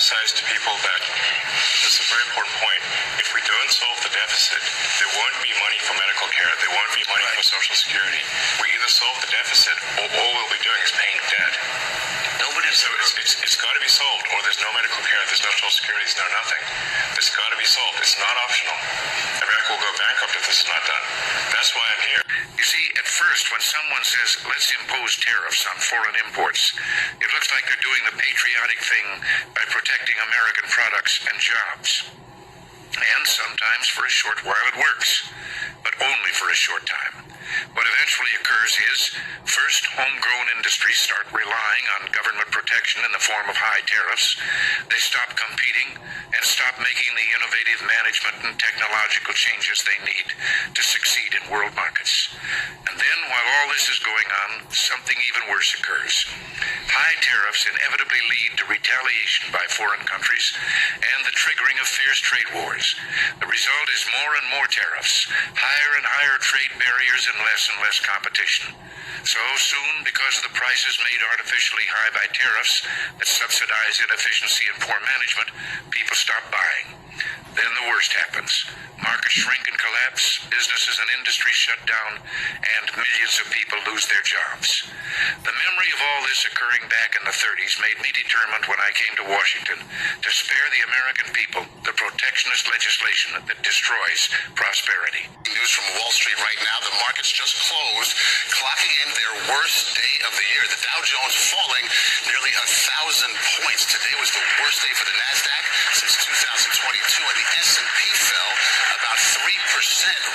emphasize to people that this is a very important point. If we don't solve the deficit, there won't be money for medical care. There won't be money for Social Security. We either solve the deficit, or all we'll be doing is paying debt. So it's got to be solved, or there's no medical care, there's no Social Security, there's no nothing. It's got to be solved. It's not optional. America will go bankrupt if this is not done. That's why I'm here. You see, at first, when someone says, let's impose tariffs on foreign imports, it looks like they're doing the patriotic thing by protecting American products and jobs. And sometimes for a short while it works, but only for a short time. What eventually occurs is, first, homegrown industries start relying on government protection in the form of high tariffs. They stop competing and stop making the innovative management and technological changes they need to succeed in world markets. And then, while all this is going on, something even worse occurs. High tariffs inevitably lead to retaliation by foreign countries and the triggering of fierce trade wars. The result is more and more tariffs, higher and higher trade barriers, and less competition. So soon, because of the prices made artificially high by tariffs that subsidize inefficiency and poor management, people stop buying. Then the worst happens. Markets shrink and collapse, businesses and industries shut down, and millions of people lose their jobs. The memory of all this occurring back in the 30s made me determined when I came to Washington to spare the American people the protectionist legislation that destroys prosperity. News from Wall Street right now, the markets just closed, clocking in their worst day of the year. The Dow Jones falling nearly 1,000 points. Today was the worst day for the NASDAQ since 2022, and the S&P fell about 3%.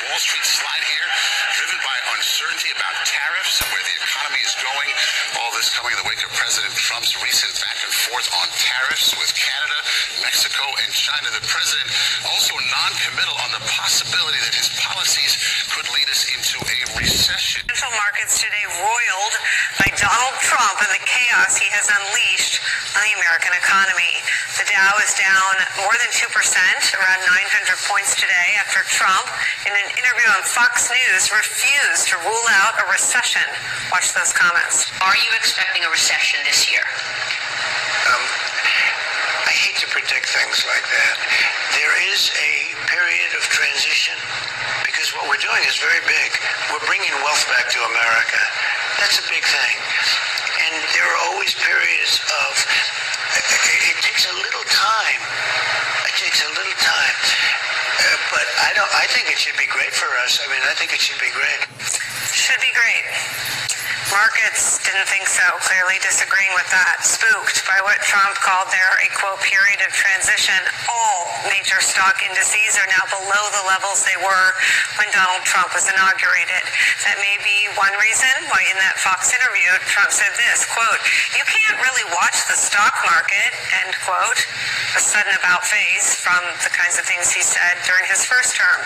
Wall Street slide here, driven by uncertainty about tariffs and where the economy is going. All this coming in the wake of President Trump's recent back and forth on tariffs with Canada, Mexico, and China. The president also non-committal on the possibility that his policies could lead us into a recession. Financial markets today roiled by Donald Trump and the chaos he has unleashed on the American economy. The Dow is down more than 2%, around 900 points today, after Trump, in an interview on Fox News, refused to rule out a recession. Watch those comments. Are you expecting a recession this year? I hate to predict things like that. There is a period of transition because what we're doing is very big. We're bringing wealth back to America. That's a big thing. And there are always periods of, it takes a little time. It takes a little time. But I think it should be great for us. I mean, I think it should be great. Should be great. Markets didn't think so, clearly disagreeing with that. Spooked by what Trump called there a, quote, period of transition. All major stock indices are now below the levels they were when Donald Trump was inaugurated. That may be one reason why in that Fox interview, Trump said this, quote, "You can't really watch the stock market," end quote, a sudden about-face from the kinds of things he said during his first term,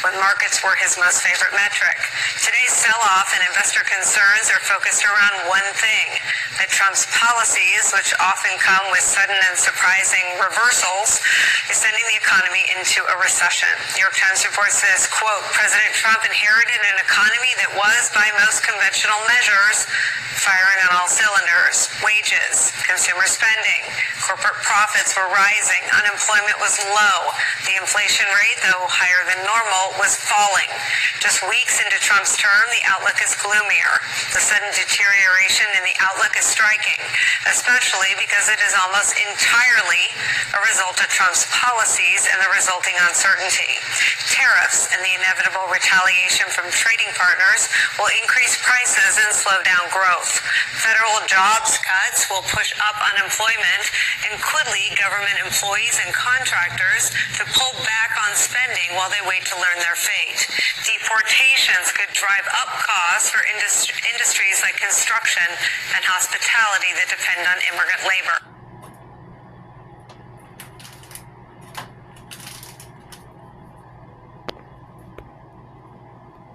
when markets were his most favorite metric. Today's sell-off and investor concerns are focused around one thing, that Trump's policies, which often come with sudden and surprising reversals, is sending the economy into a recession. New York Times reports this, quote, "President Trump inherited an economy that was, by most conventional measures, firing on all cylinders. Wages, consumer spending, corporate profits were rising, unemployment was low. The inflation rate, though higher than normal, was falling. Just weeks into Trump's term, the outlook is gloomier. The sudden deterioration in the outlook is striking, especially because it is almost entirely a result of Trump's policies and the resulting uncertainty. Tariffs and the inevitable retaliation from trading partners will increase prices and slow down growth. Federal jobs cuts will push up unemployment and could lead government employees and contractors to pull back on spending while they wait to learn their fate. Deportations could drive up costs for industries like construction and hospitality that depend on immigrant labor.